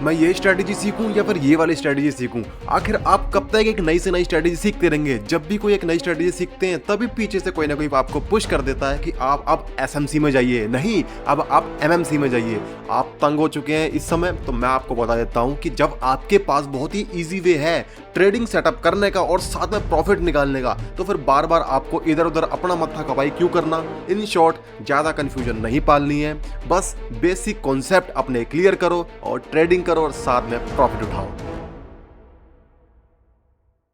मैं ये स्ट्रैटेजी सीखूं या फिर ये वाली स्ट्रैटेजी सीखूं। आखिर आप कब तक एक नई से नई स्ट्रैटेजी सीखते रहेंगे? जब भी कोई एक नई स्ट्रैटेजी सीखते हैं तभी पीछे से कोई ना कोई आपको पुश कर देता है कि आप अब एसएमसी में जाइए, नहीं अब आप एमएमसी में जाइए। आप तंग हो चुके हैं इस समय, तो मैं आपको बता देता हूं कि जब आपके पास बहुत ही ईजी वे है ट्रेडिंग सेटअप करने का और साथ में प्रॉफिट निकालने का, तो फिर बार बार आपको इधर उधर अपना मत्था खपाई क्यों करना। इन शॉर्ट, ज्यादा कंफ्यूजन नहीं पालनी है, बस बेसिक कॉन्सेप्ट अपने क्लियर करो और ट्रेडिंग करो और साथ में प्रॉफिट उठाओ।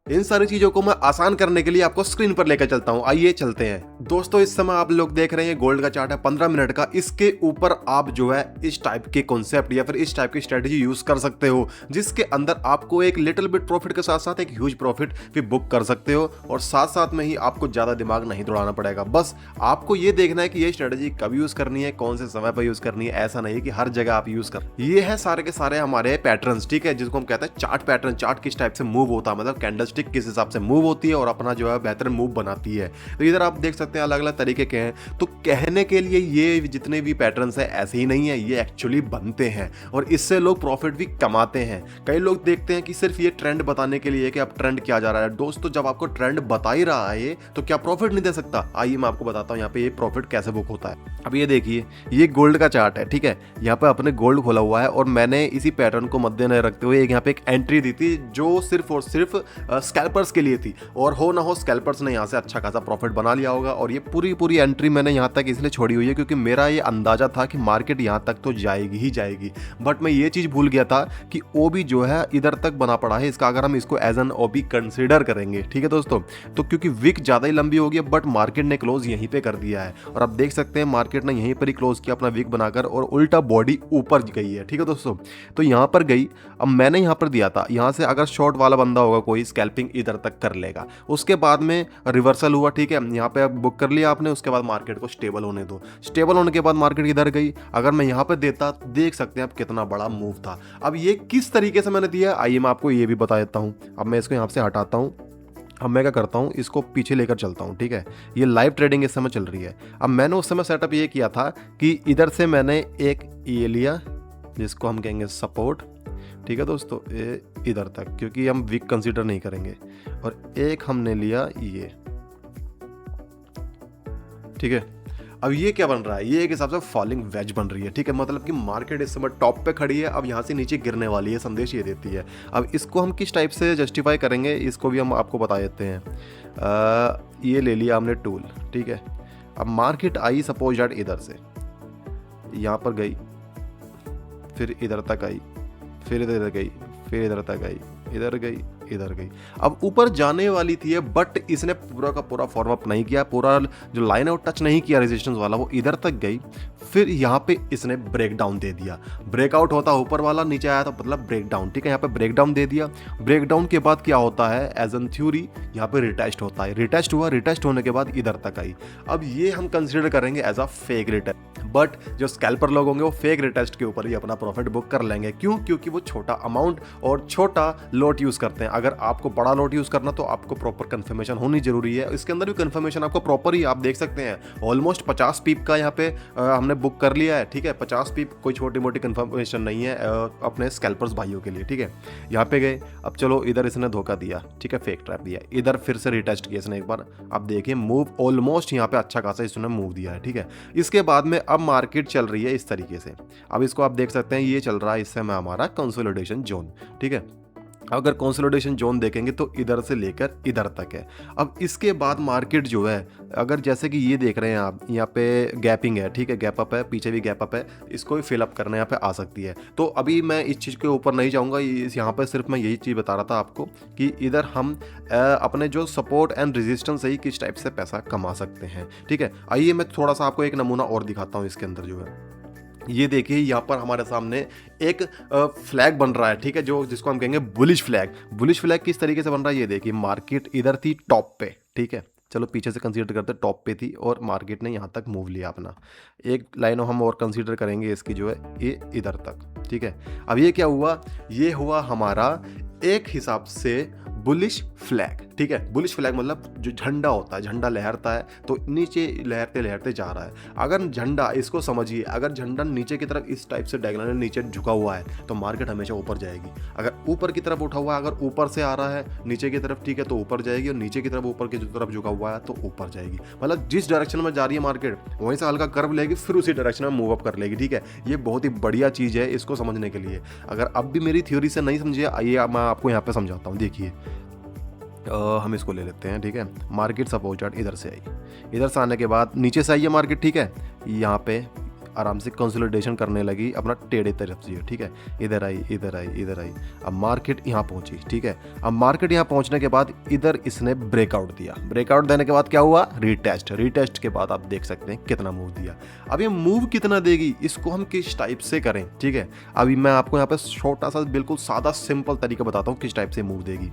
इन सारी चीजों को मैं आसान करने के लिए आपको स्क्रीन पर लेकर चलता हूं। आइए चलते हैं दोस्तों। इस समय आप लोग देख रहे हैं गोल्ड का चार्ट है 15 मिनट का। इसके ऊपर आप जो है इस टाइप के कॉन्सेप्ट या फिर इस टाइप की स्ट्रेटेजी यूज कर सकते हो, जिसके अंदर आपको एक लिटिल बिट प्रॉफिट के साथ साथ एक ह्यूज प्रॉफिट भी बुक कर सकते हो और साथ साथ में ही आपको ज्यादा दिमाग नहीं दौड़ाना पड़ेगा। बस आपको ये देखना है कि ये स्ट्रेटेजी कब यूज करनी है, कौन से समय पर यूज करनी है। ऐसा नहीं कि हर जगह आप यूज कर। ये है सारे के सारे हमारे पैटर्न्स, ठीक है, जिसको हम कहते हैं चार्ट पैटर्न। चार्ट किस टाइप से मूव होता है, मतलब कैंडल स्टिक किस हिसाब से मूव होती है और अपना जो है बेहतर मूव बनाती है। तो इधर आप देख सकते हैं अलग अलग तरीके के हैं। तो कहने के लिए ये जितने भी पैटर्न्स हैं ऐसे ही नहीं है, ये एक्चुअली बनते हैं और इससे लोग प्रॉफिट भी कमाते हैं। कई लोग देखते हैं कि सिर्फ ये ट्रेंड बताने के लिए कि अब ट्रेंड क्या जा रहा है। दोस्तों, जब आपको ट्रेंड बता ही रहा है तो क्या प्रॉफिट नहीं दे सकता? आइए मैं आपको बताता हूं यहाँ पे ये प्रॉफिट कैसे बुक होता है। अब ये देखिए, ये गोल्ड का चार्ट है, ठीक है। यहाँ पे अपने गोल्ड खोला हुआ है और मैंने इसी पैटर्न को मद्देनजर रखते हुए यहाँ पे एक एंट्री दी थी जो सिर्फ और सिर्फ स्कैल्पर्स के लिए थी। और हो ना हो स्कैल्पर्स ने यहाँ से अच्छा खासा प्रॉफिट बना लिया होगा। और ये पूरी एंट्री मैंने यहाँ तक इसलिए छोड़ी हुई है क्योंकि मेरा ये अंदाजा था कि मार्केट यहाँ तक तो जाएगी ही जाएगी। बट मैं ये चीज़ भूल गया था कि ओबी जो है इधर तक बना पड़ा है। इसका अगर हम इसको एज एन ओबी कंसिडर करेंगे, ठीक है दोस्तों, तो क्योंकि विक ज़्यादा ही लंबी होगी, बट मार्केट ने क्लोज यहीं पर कर दिया है। और आप देख सकते हैं मार्केट ने यहीं पर ही क्लोज किया अपना विक बनाकर और उल्टा बॉडी ऊपर गई है, ठीक है दोस्तों। तो यहाँ पर गई। अब मैंने यहाँ पर दिया था, यहाँ से अगर शॉर्ट वाला बंदा होगा कोई, स्कैल्पिंग इधर तक कर लेगा। उसके बाद में रिवर्सल हुआ, ठीक है, यहाँ पे बुक कर लिया आपने। उसके बाद मार्केट को स्टेबल होने दो। स्टेबल होने के बाद मार्केट इधर गई। अगर मैं यहाँ पे देता, देख सकते हैं आप कितना बड़ा मूव था। अब ये किस तरीके से मैंने दिया, आइए मैं आपको ये भी बता देता हूँ। अब मैं इसको यहाँ से हटाता हूँ। अब मैं क्या करता हूँ, इसको पीछे लेकर चलता हूँ, ठीक है। ये लाइव ट्रेडिंग इस समय चल रही है। अब मैंने उस समय सेटअप ये किया था कि इधर से मैंने एक ये लिया जिसको हम कहेंगे सपोर्ट, ठीक है दोस्तों, इधर तक, क्योंकि हम वीक कंसीडर नहीं करेंगे। और एक हमने लिया ये, ठीक है। अब ये क्या बन रहा है, ये एक हिसाब से फॉलिंग वेज बन रही है, ठीक है। मतलब कि मार्केट इस समय टॉप पे खड़ी है, अब यहाँ से नीचे गिरने वाली है, संदेश ये देती है। अब इसको हम किस टाइप से जस्टिफाई करेंगे, इसको भी हम आपको बता देते हैं। ये ले लिया हमने टूल, ठीक है। अब मार्केट आई सपोज दैट इधर से यहाँ पर गई, फिर इधर तक आई, फिर इधर गई, फिर इधर तक आई, इधर गई, इधर गई। अब ऊपर जाने वाली थी, बट इसने पूरा का पूरा फॉर्म अप नहीं किया। पूरा जो लाइन है वो टच नहीं किया रेजिस्टेंस वाला, वो इधर तक गई। फिर यहाँ पे इसने ब्रेक डाउन दे दिया। ब्रेकआउट होता ऊपर वाला, नीचे आया तो मतलब ब्रेक डाउन, ठीक है। यहाँ पे ब्रेक डाउन दे दिया। ब्रेक डाउन के बाद क्या होता है, एज एन थ्योरी यहाँ पे रिटेस्ट होता है। रिटेस्ट हुआ, रिटेस्ट होने के बाद इधर तक आई। अब ये हम कंसिडर करेंगे as a fake retest. But जो स्कैल्पर लोग होंगे वो फेक रिटेस्ट के ऊपर ही अपना प्रॉफिट बुक कर लेंगे। क्यों? क्योंकि वो छोटा अमाउंट और छोटा लॉट यूज करते हैं। अगर आपको बड़ा लॉट यूज करना तो आपको प्रॉपर कंफर्मेशन होनी जरूरी है। इसके अंदर भी कंफर्मेशन आपको प्रॉपर ही, आप देख सकते हैं ऑलमोस्ट 50 पीप का यहाँ पे हमने बुक कर लिया है, ठीक है। 50 पीप कोई छोटी मोटी कंफर्मेशन नहीं है अपने स्कैल्पर्स भाइयों के लिए, ठीक है। यहाँ पे गए। अब चलो इधर इसने धोखा दिया, ठीक है, फेक ट्रैप दिया। इधर फिर से रिटेस्ट किया इसने एक बार। अब देखिए मूव ऑलमोस्ट यहाँ पे अच्छा खासा इसने मूव दिया है, ठीक है। इसके बाद में अब मार्केट चल रही है इस तरीके से। अब इसको आप देख सकते हैं, ये चल रहा है इस समय हमारा कंसोलिडेशन जोन, ठीक है। अगर कंसोलिडेशन जोन देखेंगे तो इधर से लेकर इधर तक है। अब इसके बाद मार्केट जो है, अगर जैसे कि ये देख रहे हैं आप, यहाँ पे गैपिंग है, ठीक है, गैप अप है, पीछे भी गैप अप है, इसको भी फिलअप करने यहाँ पे आ सकती है। तो अभी मैं इस चीज़ के ऊपर नहीं जाऊँगा, यहाँ पे सिर्फ मैं यही चीज़ बता रहा था आपको कि इधर हम अपने जो सपोर्ट एंड रेजिस्टेंस है किस टाइप से पैसा कमा सकते हैं, ठीक है। आइए मैं थोड़ा सा आपको एक नमूना और दिखाता हूँ इसके अंदर जो है। ये देखिए यहाँ पर हमारे सामने एक फ्लैग बन रहा है, ठीक है, जो जिसको हम कहेंगे बुलिश फ्लैग। बुलिश फ्लैग किस तरीके से बन रहा है, ये देखिए मार्केट इधर थी टॉप पे, ठीक है। चलो पीछे से कंसीडर करते, टॉप पे थी और मार्केट ने यहाँ तक मूव लिया अपना। एक लाइन हम और कंसीडर करेंगे इसकी जो है, ये इधर तक, ठीक है। अब ये क्या हुआ, ये हुआ हमारा एक हिसाब से बुलिश फ्लैग, ठीक है। बुलिश फ्लैग मतलब जो झंडा होता है, झंडा लहरता है तो नीचे लहरते लहरते जा रहा है। अगर झंडा, इसको समझिए, अगर झंडा नीचे की तरफ इस टाइप से डायगोनल नीचे झुका हुआ है तो मार्केट हमेशा ऊपर जाएगी। अगर ऊपर की तरफ उठा हुआ है, अगर ऊपर से आ रहा है नीचे की तरफ, ठीक है, तो ऊपर जाएगी, और नीचे की तरफ ऊपर की तरफ झुका हुआ है तो ऊपर जाएगी। मतलब जिस डायरेक्शन में जा रही है मार्केट वहीं से हल्का कर्व लेगी, फिर उसी डायरेक्शन में मूव अप कर लेगी, ठीक है। ये बहुत ही बढ़िया चीज़ है इसको समझने के लिए। अगर अब भी मेरी थ्योरी से नहीं समझिए, आइए मैं आपको यहाँ पे समझाता हूँ। देखिए हम इसको ले लेते हैं, ठीक है। मार्केट सपोज चार्ट इधर से आई, इधर से आने के बाद नीचे से आई है मार्केट, ठीक है। यहाँ पे आराम से कंसोलिडेशन करने लगी अपना टेढ़े तरफ से, ठीक है। इधर आई, इधर आई, इधर आई, अब मार्केट यहाँ पहुँची, ठीक है। अब मार्केट यहाँ पहुँचने के बाद इधर इसने ब्रेकआउट दिया। ब्रेकआउट देने के बाद क्या हुआ, रीटेस्ट। रीटेस्ट के बाद आप देख सकते हैं कितना मूव दिया। अब ये मूव कितना देगी, इसको हम किस टाइप से करें, ठीक है। अभी मैं आपको यहाँ पे छोटा सा बिल्कुल सादा सिंपल तरीका बताता हूँ किस टाइप से मूव देगी।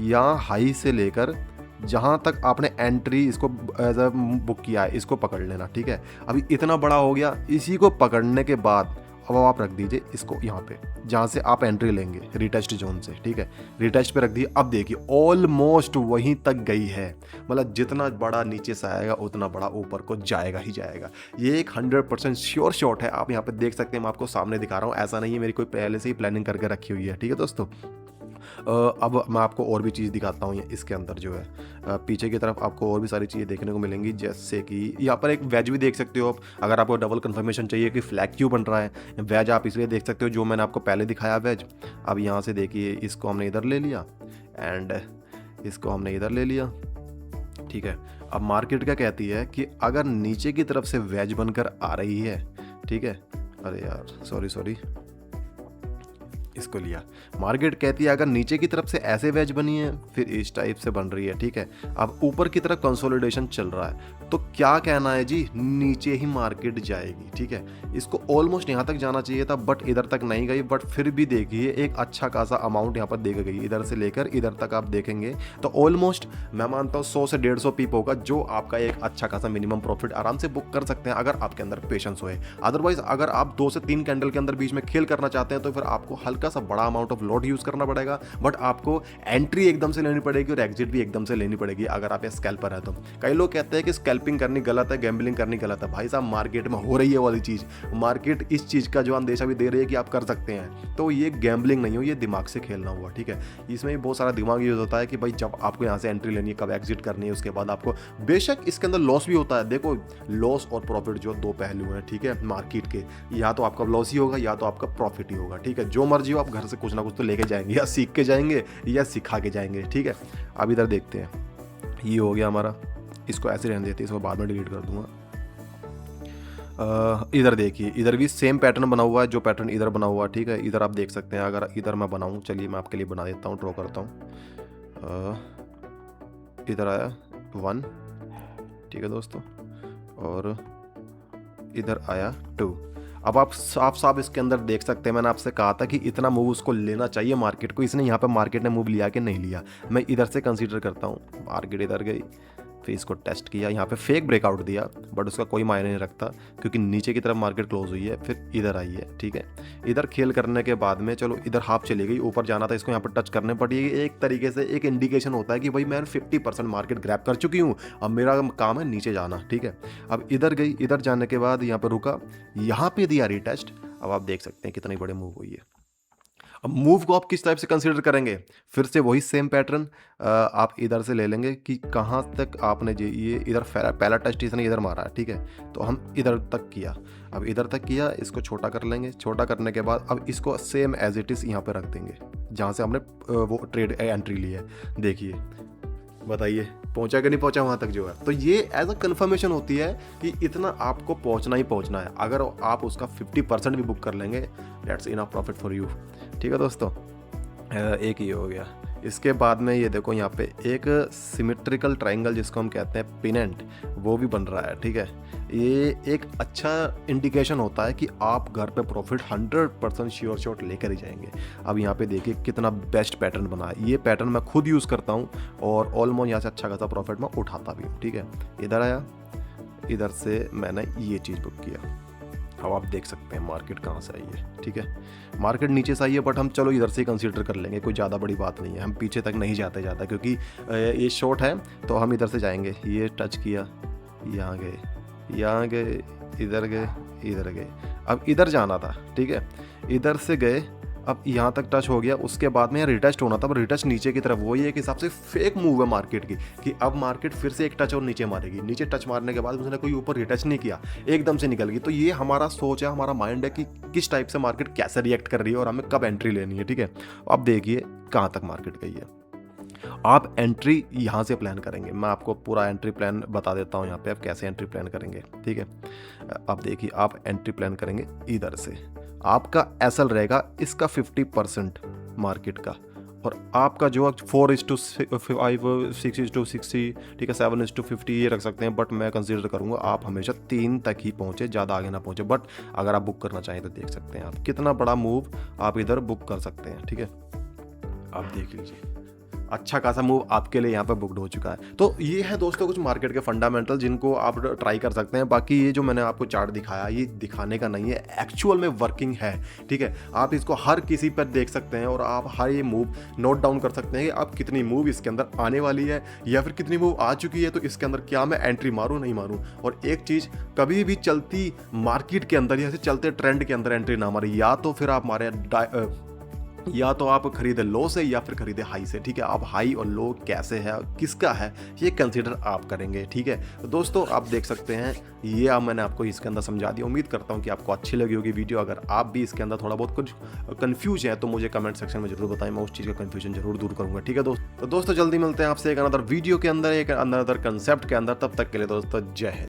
यहाँ हाई से लेकर जहाँ तक आपने एंट्री इसको एज अ बुक किया है, इसको पकड़ लेना, ठीक है। अभी इतना बड़ा हो गया, इसी को पकड़ने के बाद अब आप रख दीजिए इसको यहाँ पे, जहाँ से आप एंट्री लेंगे रिटेस्ट जोन से, ठीक है। रिटेस्ट पे रख दिए। अब देखिए ऑलमोस्ट वहीं तक गई है, मतलब जितना बड़ा नीचे से आएगा उतना बड़ा ऊपर को जाएगा ही जाएगा। ये एक 100% श्योर शॉट है। आप यहाँ पे देख सकते हैं, मैं आपको सामने दिखा रहा हूँ, ऐसा नहीं है मेरी कोई पहले से ही प्लानिंग करके रखी हुई है, ठीक है दोस्तों। अब मैं आपको और भी चीज़ दिखाता हूँ। इसके अंदर जो है पीछे की तरफ आपको और भी सारी चीज़ें देखने को मिलेंगी, जैसे कि यहाँ पर एक वेज भी देख सकते हो आप। अगर आपको डबल कंफर्मेशन चाहिए कि फ्लैग क्यों बन रहा है, वेज आप इसलिए देख सकते हो जो मैंने आपको पहले दिखाया वेज। अब यहाँ से देखिए, इसको हमने इधर ले लिया एंड इसको हमने इधर ले लिया, ठीक है। अब मार्केट क्या कहती है कि अगर नीचे की तरफ से वेज बनकर आ रही है, ठीक है, अरे यार सॉरी इसको लिया। मार्केट कहती है अगर नीचे की तरफ से ऐसे वेज बनी है, फिर इस टाइप से बन रही है, ठीक है। अब ऊपर की तरफ कंसोलिडेशन चल रहा है, तो क्या कहना है जी, नीचे ही मार्केट जाएगी, ठीक है। इसको ऑलमोस्ट यहाँ तक जाना चाहिए था, बट इधर तक नहीं गई। बट फिर भी देखिए एक अच्छा खासा अमाउंट यहाँ पर देखा गई। इधर से लेकर इधर तक आप देखेंगे तो ऑलमोस्ट मैं मानता हूँ 100 से 150 पीप होगा, जो आपका एक अच्छा खासा मिनिमम प्रॉफिट आराम से बुक कर सकते हैं अगर आपके अंदर पेशेंस होए। अदरवाइज अगर आप 2 से 3 कैंडल के अंदर बीच में खेल करना चाहते हैं तो फिर आपको हल्का सा बड़ा अमाउंट ऑफ लॉट यूज करना पड़ेगा, बट आपको एंट्री एकदम से लेनी पड़ेगी और एग्जिट भी एकदम से लेनी पड़ेगी अगर आप स्कैल्पर है तो। कई लोग कहते हैं कि स्कैल्पिंग करनी गलत है, गैम्बलिंग करनी गलत है। भाई साहब मार्केट में हो रही है वाली चीज, मार्केट इस चीज का जो अंदेशा भी दे रही है कि आप कर सकते हैं, तो ये गैम्बलिंग नहीं हो, ये दिमाग से खेलना हुआ, ठीक है। इसमें भी बहुत सारा दिमाग यूज होता है कि भाई जब आपको यहाँ से एंट्री लेनी है, कब एग्जिट करनी है, उसके बाद आपको बेशक इसके अंदर लॉस भी होता है। देखो लॉस और प्रॉफिट जो 2 पहलू हैं, ठीक है, मार्केट के। या तो आपका लॉस ही होगा या तो आपका प्रॉफिट ही होगा, ठीक है। जो मर्जी हो, आप घर से कुछ ना कुछ तो लेके जाएंगे, या सीख के जाएंगे या सिखा के जाएंगे, ठीक है। अब इधर देखते हैं, ये हो गया हमारा, इसको ऐसे रहने देते हैं, इसको बाद में डिलीट कर दूंगा। इधर देखिए, इधर भी सेम पैटर्न बना हुआ है जो पैटर्न इधर बना हुआ है, ठीक है। इधर आप देख सकते हैं, अगर इधर मैं बनाऊं, चलिए मैं आपके लिए बना देता हूं, ड्रॉ करता हूं। इधर आया 1, ठीक है दोस्तों, और इधर आया 2। अब आप साफ साफ इसके अंदर देख सकते हैं, मैंने आपसे कहा था कि इतना मूव उसको लेना चाहिए मार्केट को। इसने यहाँ पे मार्केट ने मूव लिया कि नहीं लिया, मैं इधर से कंसीडर करता हूँ। मार्केट इधर गई, फिर इसको टेस्ट किया, यहाँ पे फेक ब्रेकआउट दिया, बट उसका कोई मायने नहीं रखता क्योंकि नीचे की तरफ मार्केट क्लोज हुई है, फिर इधर आई है, ठीक है। इधर खेल करने के बाद में चलो इधर हाफ चली गई, ऊपर जाना था, इसको यहाँ पर टच करने पड़ी। एक तरीके से एक इंडिकेशन होता है कि भाई मैं 50% मार्केट ग्रैब कर चुकी हूँ, अब मेरा काम है नीचे जाना, ठीक है। अब इधर गई, इधर जाने के बाद यहाँ पर रुका, यहाँ पे दिया रीटेस्ट। अब आप देख सकते हैं कितनी बड़ी मूव हुई है। अब मूव को आप किस टाइप से कंसीडर करेंगे, फिर से वही सेम पैटर्न आप इधर से ले लेंगे कि कहाँ तक आपने ये इधर पहला टेस्ट इसने इधर मारा है, ठीक है, तो हम इधर तक किया। अब इधर तक किया, इसको छोटा कर लेंगे। छोटा करने के बाद अब इसको सेम एज इट इज़ यहाँ पे रख देंगे जहाँ से हमने वो ट्रेड एंट्री ली है। देखिए बताइए पहुंचा कि नहीं पहुंचा वहां तक जो है। तो ये एज अ कंफर्मेशन होती है कि इतना आपको पहुंचना ही पहुंचना है। अगर आप उसका 50% भी बुक कर लेंगे, that's enough profit for you, ठीक है दोस्तों। एक ये हो गया। इसके बाद में ये देखो यहाँ पे एक सिमेट्रिकल ट्रायंगल जिसको हम कहते हैं पिनेंट, वो भी बन रहा है, ठीक है। ये एक अच्छा इंडिकेशन होता है कि आप घर पे प्रॉफिट 100% श्योर शॉट लेकर ही जाएंगे। अब यहाँ पे देखिए कितना बेस्ट पैटर्न बना है। ये पैटर्न मैं खुद यूज़ करता हूँ और ऑलमोस्ट यहाँ से अच्छा खासा प्रॉफिट मैं उठाता भी हूँ, ठीक है। इधर आया, इधर से मैंने ये चीज़ बुक किया। अब आप देख सकते हैं मार्केट कहाँ से आई है, ठीक है। मार्केट नीचे से आई है, बट हम चलो इधर से ही कंसीडर कर लेंगे, कोई ज़्यादा बड़ी बात नहीं है। हम पीछे तक नहीं जाते ज़्यादा, क्योंकि ये शॉर्ट है, तो हम इधर से जाएंगे। ये टच किया, यहाँ गए, यहाँ गए, इधर गए, इधर गए। अब इधर जाना था, ठीक है, इधर से गए, अब यहाँ तक टच हो गया। उसके बाद में यहाँ रिटच होना था, पर रिटच नीचे की तरफ। वही एक हिसाब से फेक मूव है मार्केट की, कि अब मार्केट फिर से एक टच और नीचे मारेगी। नीचे टच मारने के बाद उसने कोई ऊपर रिटच नहीं किया, एकदम से निकल गई। तो ये हमारा सोच है, हमारा माइंड है कि किस टाइप से मार्केट कैसे रिएक्ट कर रही है और हमें कब एंट्री लेनी है, ठीक है। अब देखिए कहाँ तक मार्केट गई है। आप एंट्री यहाँ से प्लान करेंगे, मैं आपको पूरा एंट्री प्लान बता देता हूँ यहाँ पे आप कैसे एंट्री प्लान करेंगे, ठीक है। अब देखिए आप एंट्री प्लान करेंगे इधर से। आपका एसएल रहेगा इसका 50% मार्केट का, और आपका जो 4:5, 6:60, ठीक है, 7:50 ये रख सकते हैं, बट मैं कंसीडर करूँगा आप हमेशा 3 तक ही पहुँचे, ज़्यादा आगे ना पहुँचे। बट अगर आप बुक करना चाहें तो देख सकते हैं आप कितना बड़ा मूव आप इधर बुक कर सकते हैं, ठीक है। आप देख लीजिए अच्छा खासा मूव आपके लिए यहाँ पे बुकड हो चुका है। तो ये है दोस्तों कुछ मार्केट के फंडामेंटल जिनको आप ट्राई कर सकते हैं। बाकी ये जो मैंने आपको चार्ट दिखाया ये दिखाने का नहीं है, एक्चुअल में वर्किंग है, ठीक है। आप इसको हर किसी पर देख सकते हैं और आप हर ये मूव नोट डाउन कर सकते हैं कि आप कितनी मूव इसके अंदर आने वाली है या फिर कितनी मूव आ चुकी है, तो इसके अंदर क्या मैं एंट्री मारूँ नहीं मारूँ। और एक चीज़, कभी भी चलती मार्केट के अंदर या चलते ट्रेंड के अंदर एंट्री ना मारे, या तो फिर आप मारे या तो आप खरीदे लो से या फिर खरीदे हाई से, ठीक है। आप हाई और लो कैसे है, किसका है, ये कंसीडर आप करेंगे, ठीक है। तो दोस्तों आप देख सकते हैं ये अब मैंने आपको इसके अंदर समझा दिया। उम्मीद करता हूँ कि आपको अच्छी लगी होगी वीडियो। अगर आप भी इसके अंदर थोड़ा बहुत कुछ कंफ्यूज है तो मुझे कमेंट सेक्शन में जरूर बताएं, मैं उस चीज़ का कंफ्यूजन जरूर दूर करूँगा, ठीक है दोस्तों। तो दोस्तों जल्दी मिलते हैं आपसे एक अनदर वीडियो के अंदर, एक अनदर कंसेप्ट के अंदर। तब तक के लिए दोस्तों जय हिंद।